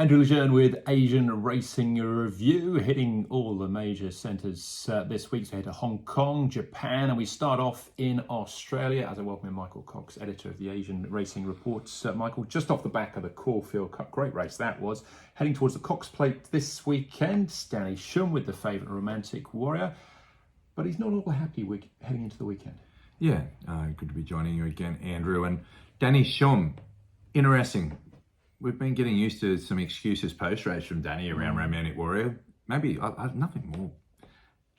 Andrew Lejeune with Asian Racing Review, hitting all the major centres this week. So head to Hong Kong, Japan, and we start off in Australia as I welcome in Michael Cox, editor of the Asian Racing Reports. Michael, just off the back of the Caulfield Cup, great race that was. Heading towards the Cox Plate this weekend, Danny Shum with the favourite Romantic Warrior, but he's not all happy heading into the weekend. Yeah, good to be joining you again, Andrew. And Danny Shum, interesting. We've been getting used to some excuses post-race from Danny around Romantic Warrior. Maybe nothing more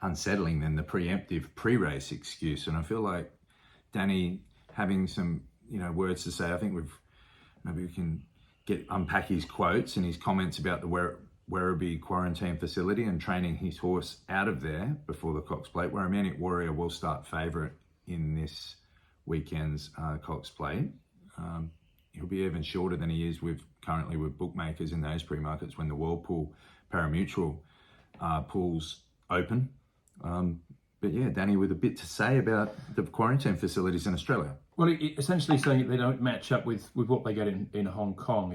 unsettling than the preemptive pre-race excuse. And I feel like Danny having some, words to say. I think maybe we can unpack his quotes and his comments about the Werribee quarantine facility and training his horse out of there before the Cox Plate. Where Romantic Warrior will start favourite in this weekend's Cox Plate. He'll be even shorter than he is currently with bookmakers in those pre-markets when the Whirlpool parimutuel pools open. But yeah, Danny with a bit to say about the quarantine facilities in Australia. Well, essentially saying that they don't match up with what they get in Hong Kong.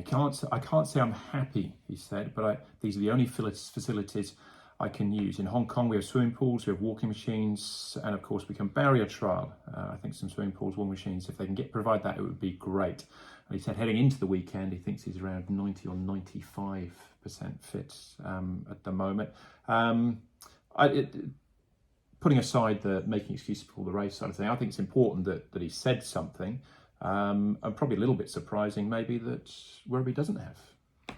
I can't say I'm happy, he said, but these are the only facilities I can use. In Hong Kong, we have swimming pools, we have walking machines, and of course we can barrier trial. I think some swimming pools, walking machines, if they can provide that, it would be great. And he said heading into the weekend, he thinks he's around 90 or 95% fit at the moment. Putting aside the making excuses for the race side of thing, I think it's important that he said something, and probably a little bit surprising maybe that Werribee doesn't have.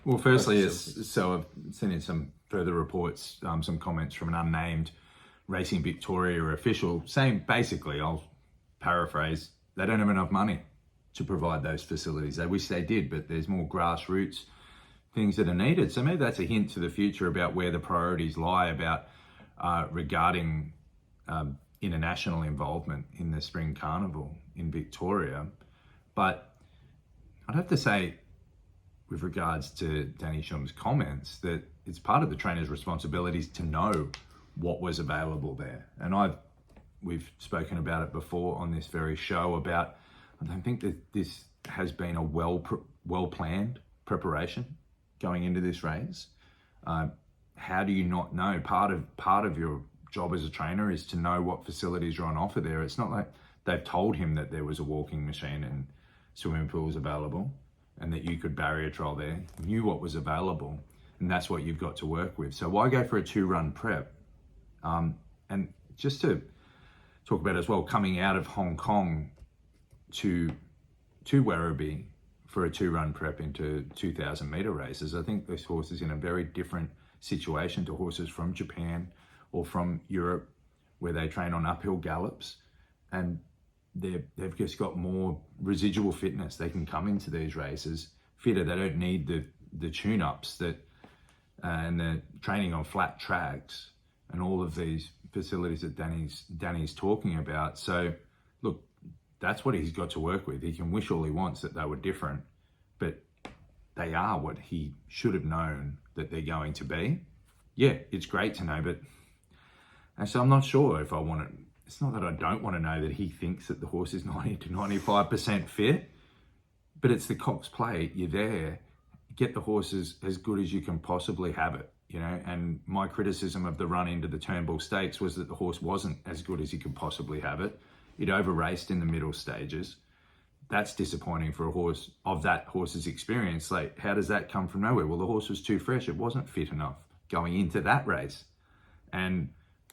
Well, firstly, so I've seen in some further reports, some comments from an unnamed Racing Victoria official saying, basically, I'll paraphrase, they don't have enough money to provide those facilities. They wish they did, but there's more grassroots things that are needed. So maybe that's a hint to the future about where the priorities lie regarding international involvement in the Spring Carnival in Victoria. But I'd have to say, with regards to Danny Shum's comments, that it's part of the trainer's responsibilities to know what was available there. And we've spoken about it before on this very show about, I don't think that this has been a well-planned preparation going into this race. How do you not know? Part of your job as a trainer is to know what facilities are on offer there. It's not like they've told him that there was a walking machine and swimming pools available and that you could barrier trial there. You knew what was available, and that's what you've got to work with. So why go for a 2-run prep? And just to talk about as well, coming out of Hong Kong to Werribee for a 2-run prep into 2,000 metre races, I think this horse is in a very different situation to horses from Japan or from Europe, where they train on uphill gallops, and they've just got more residual fitness. They can come into these races fitter. They don't need the tune-ups that and the training on flat tracks and all of these facilities that Danny's talking about. So look, that's what he's got to work with. He can wish all he wants that they were different, but they are what he should have known that they're going to be. Yeah, it's great to know, but so I'm not sure if I want to. It's not that I don't want to know that he thinks that the horse is 90 to 95% fit, but it's the Cox Plate. You're there, get the horse as good as you can possibly have it, And my criticism of the run into the Turnbull Stakes was that the horse wasn't as good as he could possibly have it. It over-raced in the middle stages. That's disappointing for a horse of that horse's experience. Like, how does that come from nowhere? Well, the horse was too fresh. It wasn't fit enough going into that race. And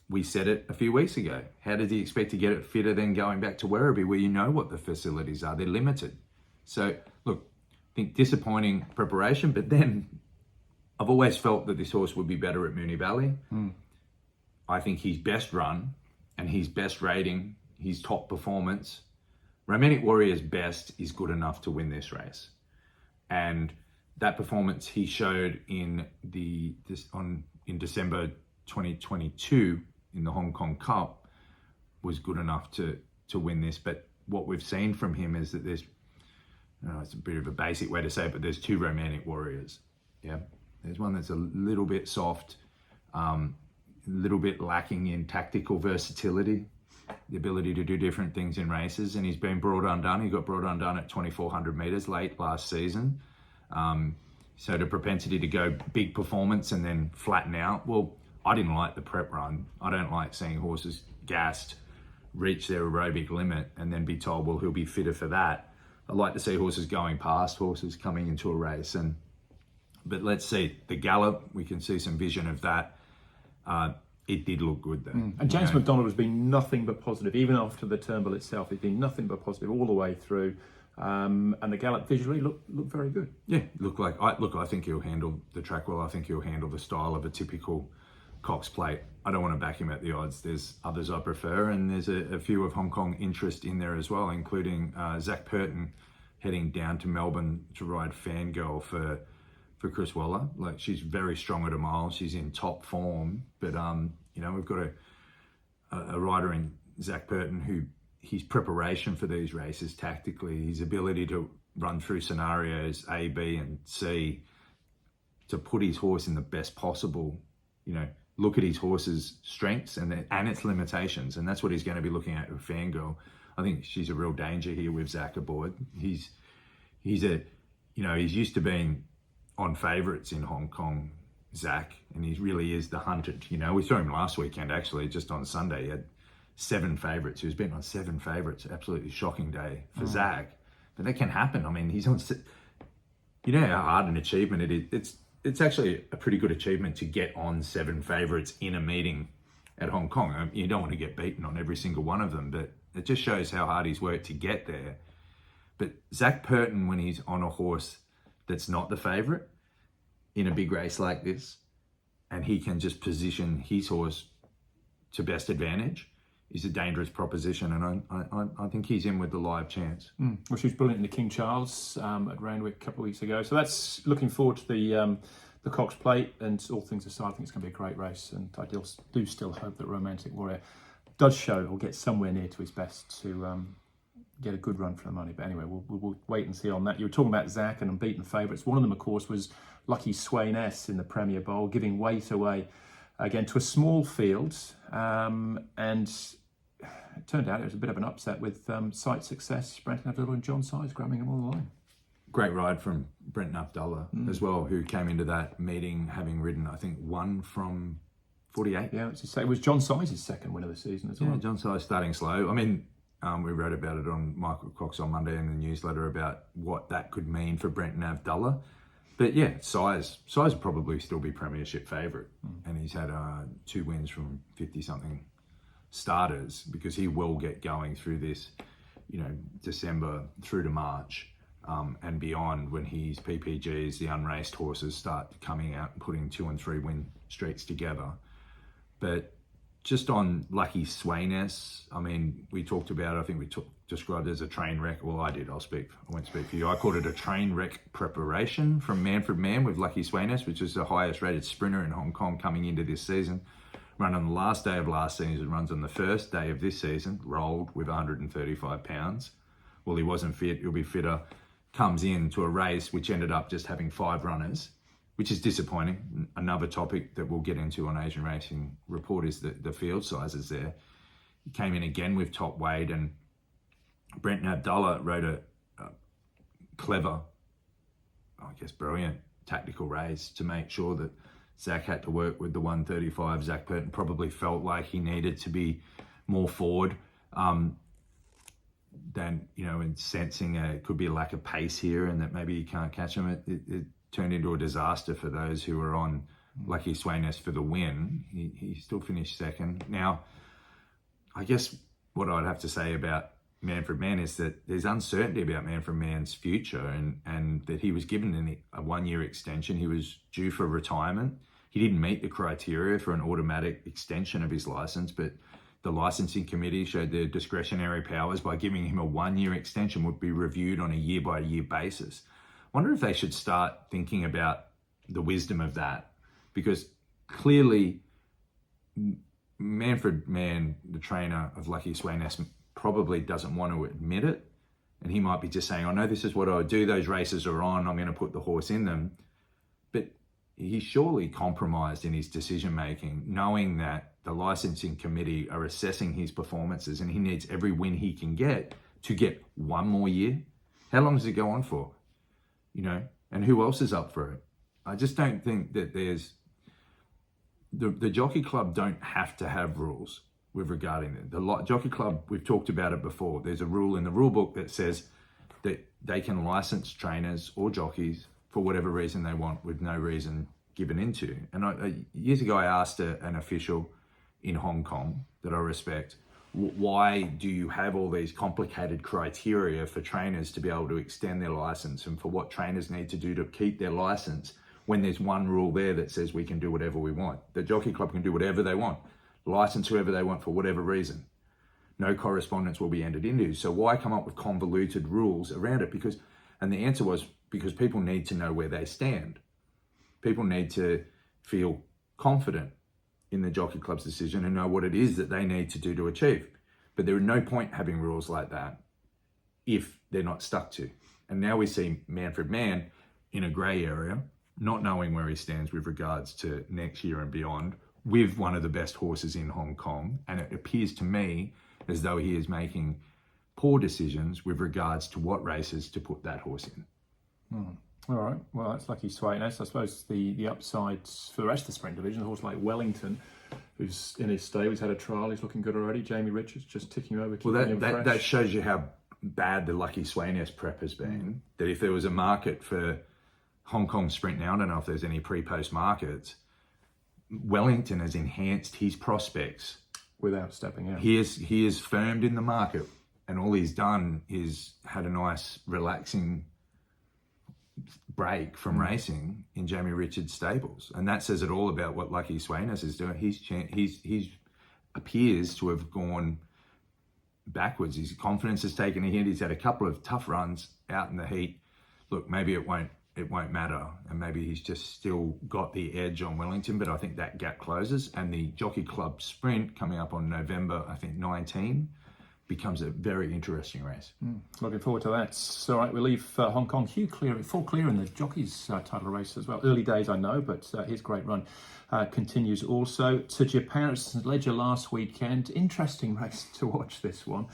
we said it a few weeks ago. How did he expect to get it fitter than going back to Werribee, where you know what the facilities are? They're limited. So, look, I think disappointing preparation, but then I've always felt that this horse would be better at Moonee Valley. I think his best run and his best rating, his top performance, Romantic Warrior's best is good enough to win this race. And that performance he showed in December 2022 in the Hong Kong Cup was good enough to win this. But what we've seen from him is that there's, it's a bit of a basic way to say it, but there's 2 Romantic Warriors. Yeah, there's one that's a little bit soft, a little bit lacking in tactical versatility, the ability to do different things in races, and he's been brought undone. He got brought undone at 2,400 meters late last season. So the propensity to go big performance and then flatten out. Well, I didn't like the prep run. I don't like seeing horses gassed, reach their aerobic limit, and then be told, well, he'll be fitter for that. I like to see horses going past horses coming into a race. But let's see, the gallop, we can see some vision of that. It did look good though. And James McDonald has been nothing but positive, even after the Turnbull itself. He's been nothing but positive all the way through. And the gallop visually looked very good. Yeah, I think he'll handle the track well. I think he'll handle the style of a typical Cox plate. I don't want to back him at the odds. There's others I prefer, and there's a few of Hong Kong interest in there as well, including Zach Purton heading down to Melbourne to ride Fangirl for Chris Waller. Like, she's very strong at a mile. She's in top form, but we've got a rider in Zach Purton who his preparation for these races tactically, his ability to run through scenarios A, B, and C to put his horse in the best possible, look at his horse's strengths and its limitations, and that's what he's going to be looking at with Fangirl. I think she's a real danger here with Zach aboard. He's used to being on favourites in Hong Kong, Zach, and he really is the hunted. We saw him last weekend, actually, just on Sunday. He had 7 favourites. He was betting on 7 favourites. Absolutely shocking day for Zach. But that can happen. I mean, he's on. How hard an achievement it is. It's actually a pretty good achievement to get on 7 favourites in a meeting at Hong Kong. You don't want to get beaten on every single one of them, but it just shows how hard he's worked to get there. But Zach Purton, when he's on a horse that's not the favourite in a big race like this, and he can just position his horse to best advantage, is a dangerous proposition, and I think he's in with the live chance. Well, she was brilliant in the King Charles at Randwick a couple of weeks ago. So that's looking forward to the Cox Plate, and all things aside, I think it's going to be a great race, and I do still hope that Romantic Warrior does show or get somewhere near to his best to get a good run for the money. But anyway, we'll wait and see on that. You were talking about Zach and unbeaten favourites. One of them, of course, was Lucky Sweynesse in the Premier Bowl, giving weight away again to a small field, and it turned out it was a bit of an upset with Sight Success, Brenton Abdullah and John Size grabbing him on the line. Great ride from Brenton Abdullah as well, who came into that meeting having ridden, I think, 1 from 48. Yeah, it was John Size's second win of the season as well. Yeah, John Size starting slow. I mean, we wrote about it on Michael Cox on Monday in the newsletter about what that could mean for Brenton Abdullah. But yeah, Size will probably still be premiership favourite, and he's had 2 wins from 50-something starters, because he will get going through this, December through to March and beyond, when his PPGs, the unraced horses, start coming out and putting 2 and 3 win streaks together. But just on Lucky Sweynesse, I mean, we talked about, I think we described it as a train wreck. Well, I did. I won't speak for you. I called it a train wreck preparation from Manfred Man with Lucky Sweynesse, which is the highest rated sprinter in Hong Kong coming into this season. Run on the last day of last season, runs on the first day of this season, rolled with 135 pounds. Well, he wasn't fit. He'll be fitter. Comes into a race which ended up just having 5 runners, which is disappointing. Another topic that we'll get into on Asian Racing Report is the field sizes there. He came in again with top weight, and Brenton Abdullah rode a clever, I guess brilliant, tactical race to make sure that Zach had to work with the 135. Zach Purton probably felt like he needed to be more forward than, in sensing it could be a lack of pace here and that maybe he can't catch him. It turned into a disaster for those who were on Lucky Sweynesse for the win. He still finished second. Now, I guess what I'd have to say about Manfred Man is that there's uncertainty about Manfred Man's future, and that he was given a 1-year extension. He was due for retirement. He didn't meet the criteria for an automatic extension of his license, but the licensing committee showed their discretionary powers by giving him a 1-year extension would be reviewed on a year-by-year basis. I wonder if they should start thinking about the wisdom of that, because clearly Manfred Man, the trainer of Lucky Sweynesse, probably doesn't want to admit it, and he might be just saying, I know this is what I would do, those races are on, I'm going to put the horse in them. But he's surely compromised in his decision making, knowing that the licensing committee are assessing his performances and he needs every win he can get to get 1 more year. How long does it go on for? And who else is up for it? I just don't think that there's the Jockey Club don't have to have rules with regarding it. The Jockey Club, we've talked about it before. There's a rule in the rule book that says that they can license trainers or jockeys for whatever reason they want, with no reason given into. And years ago, I asked an official in Hong Kong that I respect, why do you have all these complicated criteria for trainers to be able to extend their license, and for what trainers need to do to keep their license, when there's one rule there that says we can do whatever we want? The Jockey Club can do whatever they want, license whoever they want for whatever reason. No correspondence will be entered into. So why come up with convoluted rules around it? And the answer was because people need to know where they stand. People need to feel confident in the Jockey Club's decision and know what it is that they need to do to achieve. But there are no point having rules like that if they're not stuck to. And now we see Manfred Man in a grey area, not knowing where he stands with regards to next year and beyond, with one of the best horses in Hong Kong. And it appears to me as though he is making poor decisions with regards to what races to put that horse in. All right, well, that's lucky Sweynesse. I suppose the upsides for the rest of the sprint division, a horse like Wellington, who's in his stable, he's had a trial, he's looking good already. Jamie Richards just ticking over, keeping him fresh. That shows you how bad the lucky Sweynesse prep has been. That if there was a market for Hong Kong sprint now, I don't know if there's any pre-post markets, Wellington has enhanced his prospects without stepping out. He is firmed in the market, and all he's done is had a nice relaxing break from racing in Jamie Richards' stables, and that says it all about what lucky Sweynesse is doing. He's appears to have gone backwards. His confidence has taken a hit. He's had a couple of tough runs out in the heat. Look, maybe it won't matter, and maybe he's just still got the edge on Wellington, but I think that gap closes, and the Jockey Club sprint coming up on November, I think 19, becomes a very interesting race. Looking forward to that. All right, we'll leave Hong Kong. Hugh full clear in the jockeys title race as well. Early days, I know, but his great run continues also. To Japan, at St. Ledger last weekend. Interesting race to watch, this one,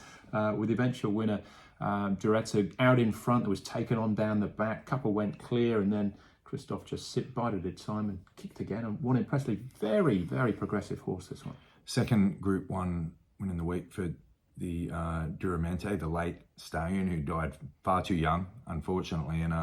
with the eventual winner, Duretto, out in front. That was taken on down the back. Couple went clear, and then Christophe just bided his time and kicked again and won impressively. Very, very progressive horse, this one. Second Group 1 win in the week for the Duramente, the late stallion who died far too young, unfortunately, and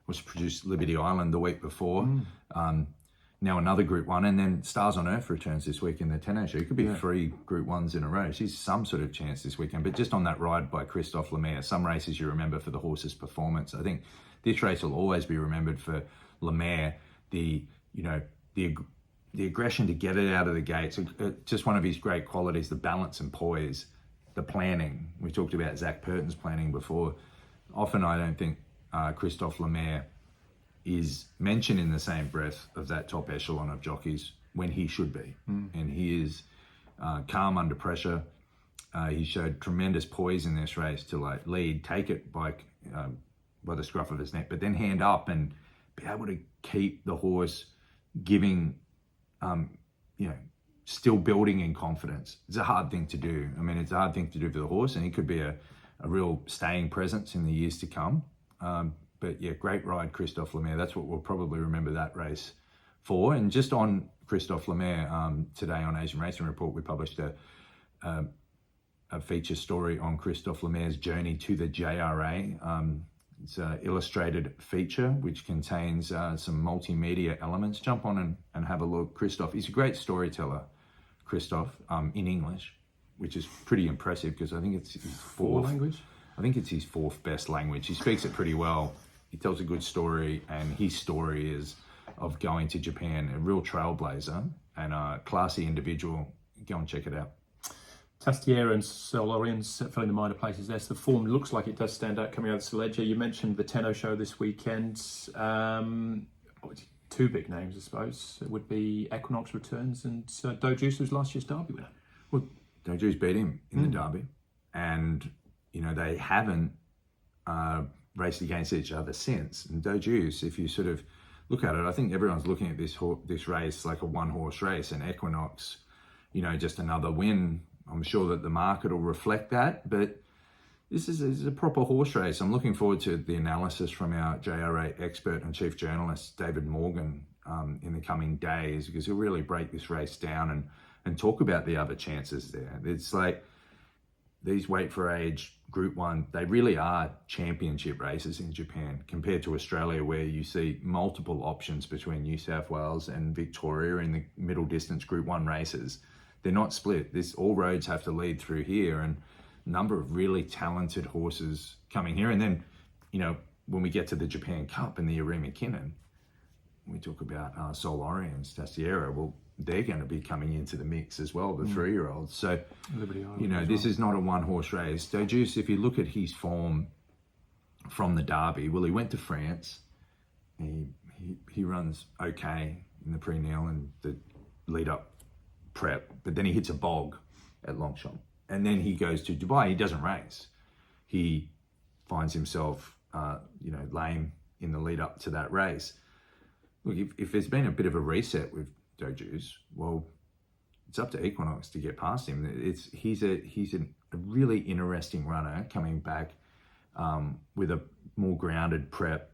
was produced Liberty Island the week before. Now another Group 1, and then Stars on Earth returns this week in the Tenno Sho. It could be 3 Group 1s in a row. She's some sort of chance this weekend, but just on that ride by Christophe Lemaire, some races you remember for the horse's performance. I think this race will always be remembered for Lemaire, the aggression to get it out of the gates. Just one of his great qualities, the balance and poise. The planning. We talked about Zach Purton's planning before. Often I don't think Christophe Lemaire is mentioned in the same breath of that top echelon of jockeys when he should be. And he is calm under pressure. He showed tremendous poise in this race to lead, take it by the scruff of his neck, but then hand up and be able to keep the horse giving, still building in confidence. It's a hard thing to do. I mean, it's a hard thing to do for the horse, and he could be a real staying presence in the years to come. But yeah, great ride, Christophe Lemaire. That's what we'll probably remember that race for. And just on Christophe Lemaire, today on Asian Racing Report, we published a feature story on Christophe Lemaire's journey to the JRA. It's an illustrated feature which contains some multimedia elements. Jump on and have a look. Christophe, he's a great storyteller, Christophe, in English, which is pretty impressive because I think it's his fourth language. I think it's his fourth best language. He speaks it pretty well. He tells a good story, and his story is of going to Japan, a real trailblazer and a classy individual. Go and check it out. Tastiere and Solorians filling the minor places there. So the form looks like it does stand out coming out of St. Ledger. You mentioned the Tenno Sho this weekend. 2 big names, I suppose. It would be Equinox returns and Dojuice, who's last year's Derby winner. Well, Dojuice beat him in the Derby, and they haven't raced against each other since. And Dojuice, if you sort of look at it, I think everyone's looking at this race like a one-horse race, and Equinox, just another win. I'm sure that the market will reflect that, but this is a proper horse race. I'm looking forward to the analysis from our JRA expert and chief journalist, David Morgan, in the coming days, because he'll really break this race down and talk about the other chances there. It's like these weight for age Group 1, they really are championship races in Japan compared to Australia, where you see multiple options between New South Wales and Victoria in the middle distance Group 1 races. They're not split. All roads have to lead through here, and a number of really talented horses coming here. And then, when we get to the Japan Cup and the Arima Kinnan, we talk about Solarians, Tastiera. Well, they're going to be coming into the mix as well, the 3-year-olds. So, this is not a one-horse race. Dojuice, if you look at his form from the Derby, well, he went to France. He runs okay in the pre-Nil and the lead-up prep, but then he hits a bog at Longchamp. And then he goes to Dubai. He doesn't race. He finds himself, lame in the lead-up to that race. Look, if there's been a bit of a reset with Dojuice, well, it's up to Equinox to get past him. He's a really interesting runner coming back with a more grounded prep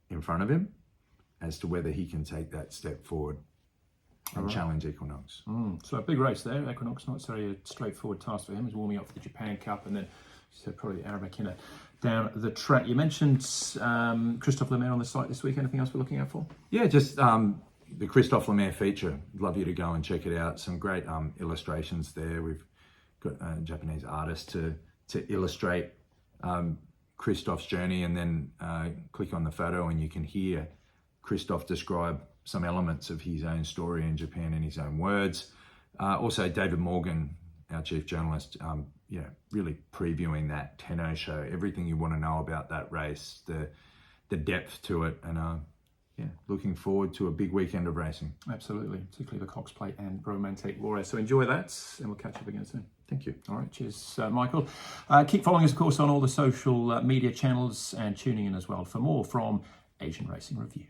in front of him as to whether he can take that step forward and challenge Equinox. So a big race there. Equinox, not necessarily a straightforward task for him. He's warming up for the Japan Cup, and then probably the Arima Kinnan down the track. You mentioned Christophe Lemaire on the site this week. Anything else we're looking out for? Yeah, just the Christophe Lemaire feature. Love you to go and check it out. Some great illustrations there. We've got a Japanese artist to illustrate Christophe's journey, and then click on the photo and you can hear Christophe describe some elements of his own story in Japan in his own words. Also, David Morgan, our chief journalist, really previewing that Tenno Sho, everything you want to know about that race, the depth to it, and looking forward to a big weekend of racing. Absolutely, particularly the Cox Plate and Romantic Warrior. So enjoy that, and we'll catch up again soon. Thank you. All right, cheers, Michael. Keep following us, of course, on all the social media channels and tuning in as well for more from Asian Racing Review.